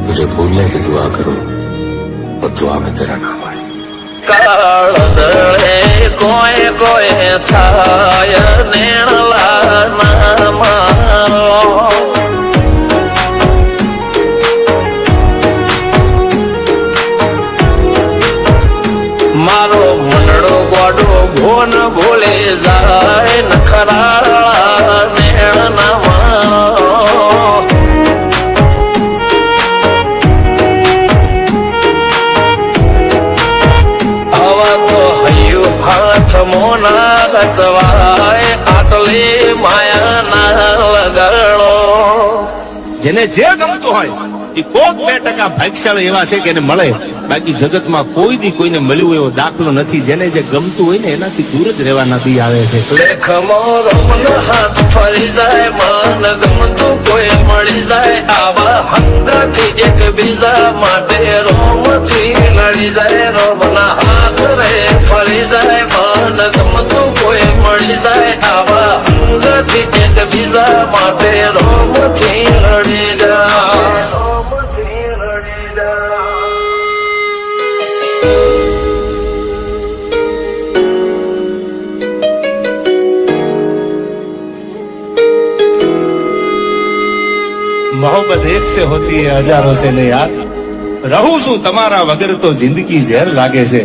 मुझे भूलने की दुआ करो और दुआ में तेरा नाम आए। કાળ દળે કોઈ કોઈ થાય નેણલા ના મારો મારો મનડો ગોડો ભોન ભૂલે જાય નખરાળા નેણ ના મારો હાથ મોના ગતવાય આટલી માયા ના લગાડો જેને જે ગમતું હોય એ કોક 2% ભાગ્યશાળી એવા છે કે એને મળે, બાકી જગતમાં કોઈ દી કોઈને મળ્યું એવો દાખલો નથી. જેને જે ગમતું હોય ને એનાથી દૂર જ રહેવાના દી આવે છે. લેખમો રોમન હાથ ફરી જાય મન ગમતું કોઈ મળી જાય આવા હંગથી એકબીજા માટે રોમથી લડી જાય રોમના હાથ રે ફરી જાય મન ગમતું કોઈ મળી જાય આવા હંગથી એકબીજા માટે રોમથી લડી જાય मोहब्बत एक से होती है हजारों से नहीं यार. રહું છું તમારા વગર તો જિંદગી ઝેર લાગે છે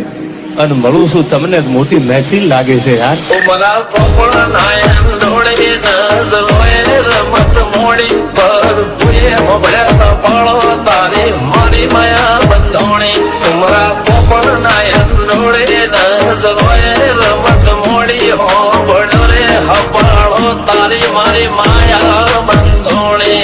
અને મળું છું તમને મોટી મહેફિલ લાગે છે યાર. ઉમરા પોપડા નાયન ડોળે નજરોએ રમત મોડી પર ભૂએ મોબળ્યા પાળો તારી મારી માયા બંધોણી. ઉમરા પોપડા નાયન ડોળે નજરોએ રમત મોડી હો બડો રે હપાળો તારી મારી માયા બંધોણી.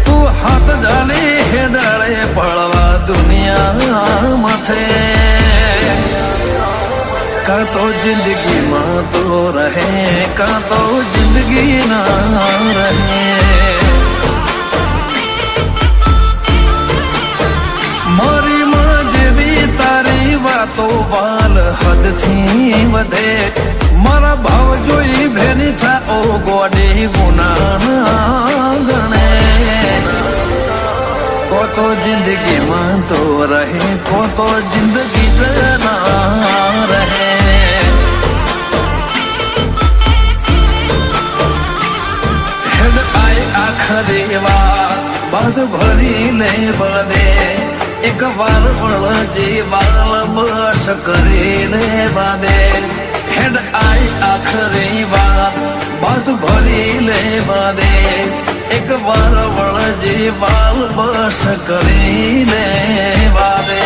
તું હાથ જાલી હેડાળે પડવા દુનિયા માથે કાં તો જિંદગીમાં તો રહે કાં તો જિંદગી ના રહે. મારી માં જેવી તારી વાતો વાલ હદથી વધે મારા ભાવ જોઈ ભેની થા ઓ ગોડી ગુના ગણે. કો તો જિંદગીમાં તો રહે કો તો જિંદગી જ ના રહે. હેડ આય આખરી વાત બાદ ભરી લે બદે એક વાર વળજી વાલ બસ કરી લે બાદે. હેડ આય આખરી વાત બાદ ભરી લે બાદે એક વાર વળજી વાલ બસ કરી લે બાદે.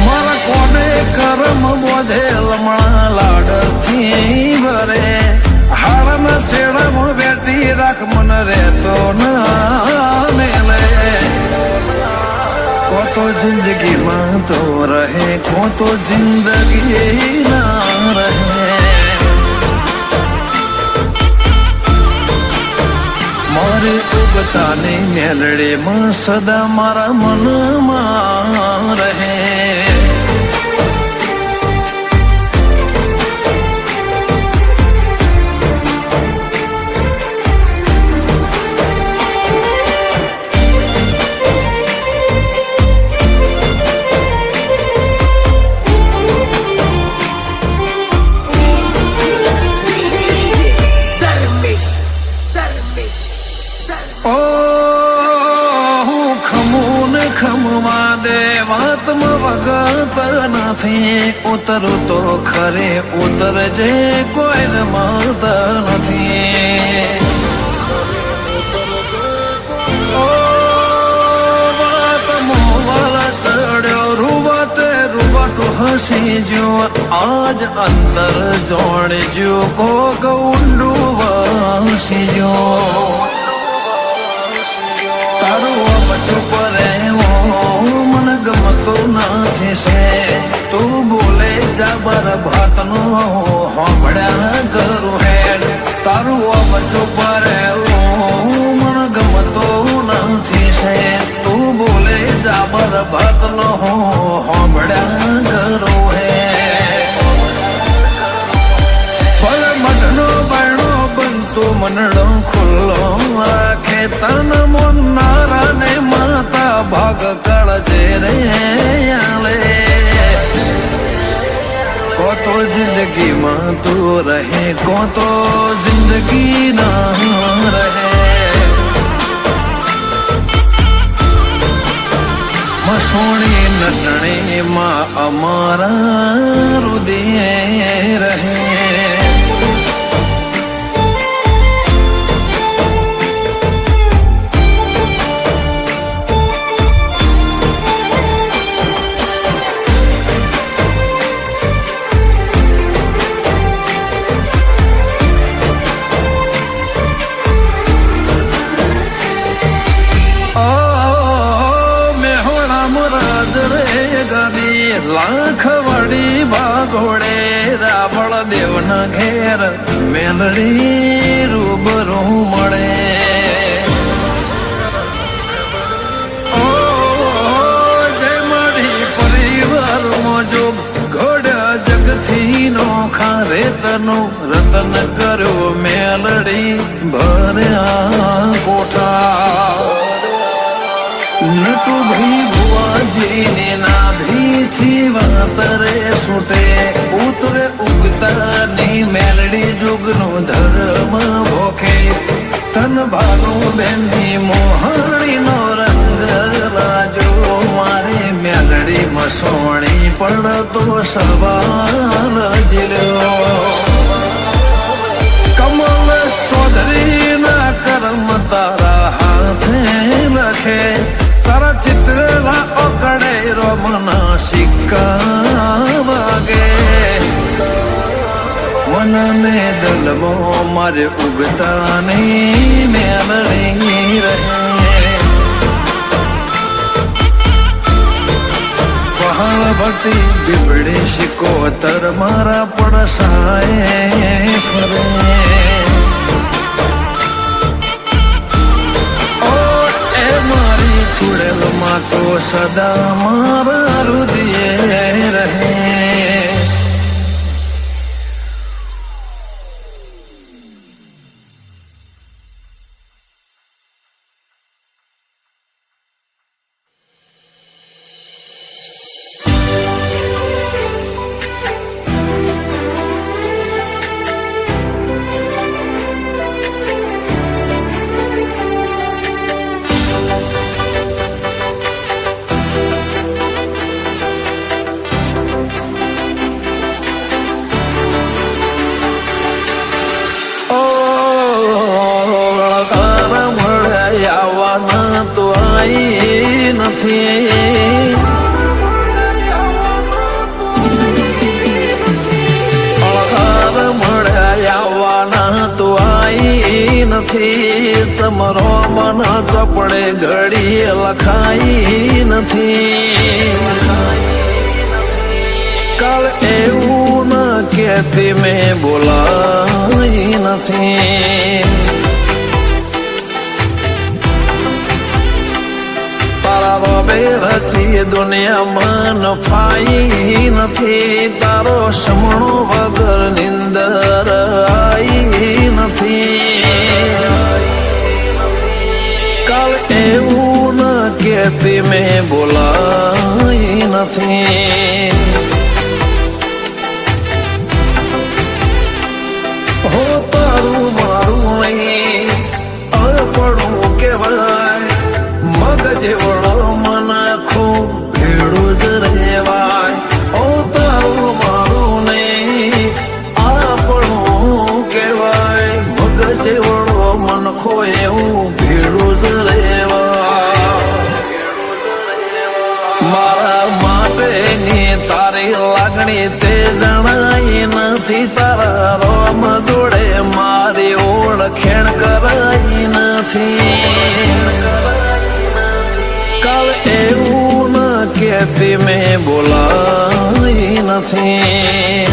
મારા કોને કરમ બોધે લમણા લાડથી ભરે હાળના શેડામાં બેઠી રાખ મન રહેતો ના મેલે. કો તો જિંદગીમાં તો રહે કો તો જિંદગી ના રહે. મારે ઉગતાની મેલડીમાં સદા મારા મનમાં રહે. નથી ઉતરું તો ખરે ઉતરજે કોઈ મળતા નથી ઓ વાત મોવાલા ચડ્યો રૂવાટે રૂવાટું હસી જો આજ અંતર જોડજો કોક ઊંડું વાસી જો તારું ચૂપ રહેવો મને ગમતું નથી છે તું બોલે જબર ભાતનો હોંભળ્યા કરું હેડ તારું ચૂપ રહેવું મને ગમતું નથી છે તું બોલે જબર ભાતનો હોંભળ્યા કરું હેડ ફળ મઠનો બાયણો બનતો મનડો ખુલ્લો રાખે તન મોનારા ને માતા ભાગ કાળજે રે આલે કો તો જિંદગીમાં તું રહે કો તો જિંદગી ના રહે મસોણી નટણી માં અમારા રુદિયે રહે લાખ વડી ભાગોડે રાવળ દેવના ઘેર મેલડી રૂબરૂ મળે ઓ જય મારી પરિવાર મોજો ઘોડા જગથી નો ખારે તનો રતન કર્યો મેલડી ભર્યા કોઠા નટુ ભાઈ ભુવાજીને નાભીથી વાતરે છૂટે ઉતરે ઉગતાની મેલડી જુગનો ધર્મ ભોખે તન ભાનું બેની મોહણીનો રંગ લાજો મારે મેલડી મસોણી પડતો સવાલ જીલ્યો કમલ ચૌધરીના કર્મ તારા હાથે લખે તારા ચિત્રેલા ઓકડે રોમના સિક્કા વાગે મનને દલમો મારે ઉગતાની મેલડી રહે પહાડ ભટ્ટી બીબડી શિકોતર મારા પડસાએ ફરે છોડેલ માં તો સદા મારા રુદિયે રહે નથી અળહાર મળ્યા આવવાના તો આઈ નથી સમરો મન ચોપડે ઘડી લખાઈ નથી કાલ એવું ન કેતી મેં બોલાઈ નથી રચી દુનિયામાં નફાઈ નથી તારો સમણો વગર નિંદર આઈ નથી કાલ એવું ન કેતી મેં બોલાઈ નથી હો તારું મારું નહીં અપડું કેવાય મગજ વળો મન આખું ભેડું જ રહેવાય ઓ નથી. કાલ એવું ન કહેતી મેં બોલાઈ નથી.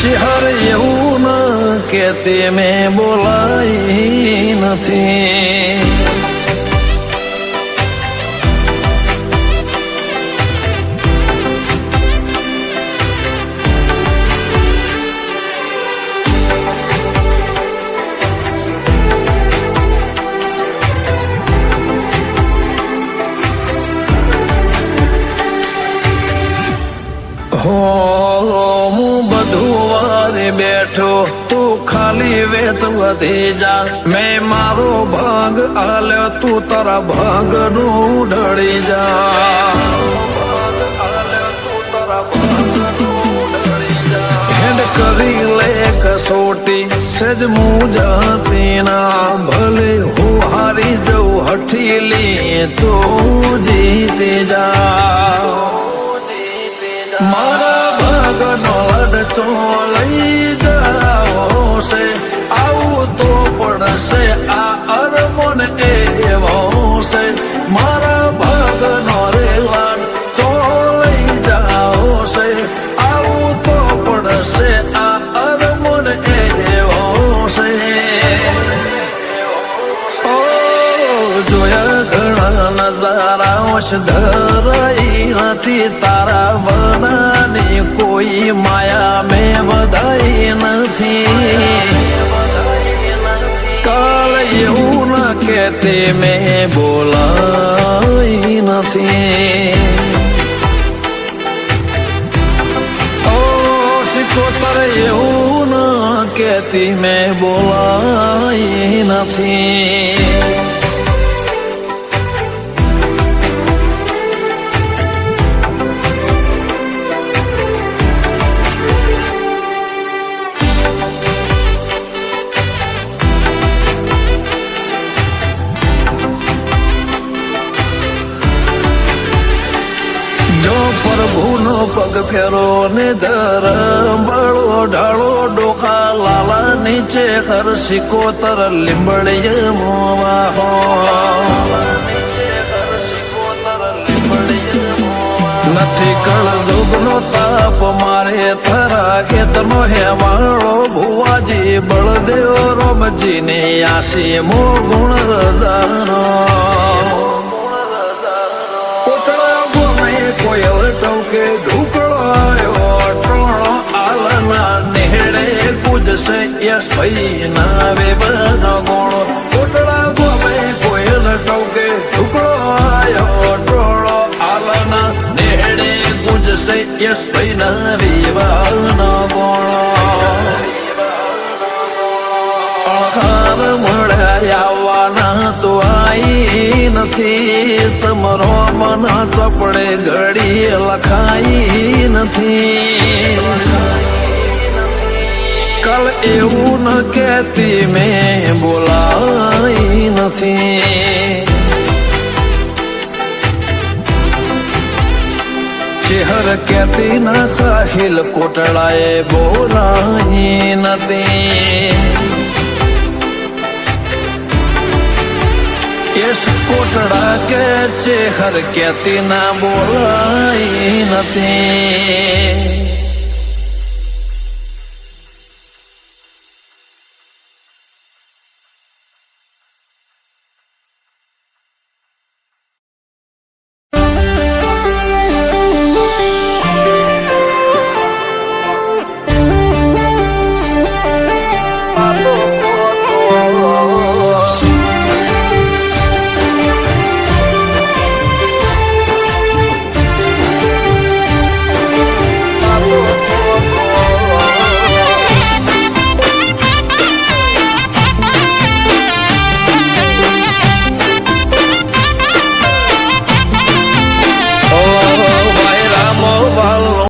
ચહેર એવું ન કહેતી મેં બોલાઈ નથી. હું બધું વારે બેઠો તું ખાલી વેત વધી જા. મેં મારો ભાગ આલ્યો તું તારા ભાગ નું ઢળી જા. હેડ કરી લે કસોટી સેજ મુજાતી ના. ભલે હું હારી જઉં હઠીલી તો જીતી જા. મારા ભાગનો લડતો લઈ જાઓ છે. આવું તો પડશે આ અરમોન એવો છે. મારા ભાગનો રેલાન તો લઈ જાઓ છે. આવું તો પડશે આ અરમોન એવો છે. ઓ જોયા ઘણા નજારા ધરાઈ નથી. તારા વનાની કોઈ માયા મેં વધાઈ નથી. કાલ એવું ન કહેતી મેં બોલાઈ નથી. ઓ સિકોતર એવું ન કહેતી મેં બોલાઈ નથી. પ્રભુનો પગ ફેરો ને ધરમ બળો ઢાળો ડોકા લાલા નીચે હર સિકોતર લીંબડીય મોવા હો. નથી કળ જોગનો તાપ મારે થરા ખેતનો હેવાળો. ભુવાજી બળદેવ રોમજી ને આશી મો ગુણ હજારો. કોયલ ટોકે ઢુકળાયો ટોળો આલના નેહડે પૂજશે યશ ભાઈ નાવે બધો ગોળો. કોટડા ગોમે કોયલ ટોકે ઢુકળાયો ટોળો આલના નેહડે પૂજશે યશ ભાઈ ના વિવાહનો ગોળો. અણખાર મળ્યા આવવાના તો આઈ નથી. સમરો મન ચોપડે ઘડી લખાઈ નથી. કાલ એવું ન કહેતી મેં બોલાઈ નથી. ચહેર કહેતી ના સાહિલ કોટડાએ બોલાઈ નથી. યશ કોટડા કે ચહેર કહેતી ના બોલાઈ નથી.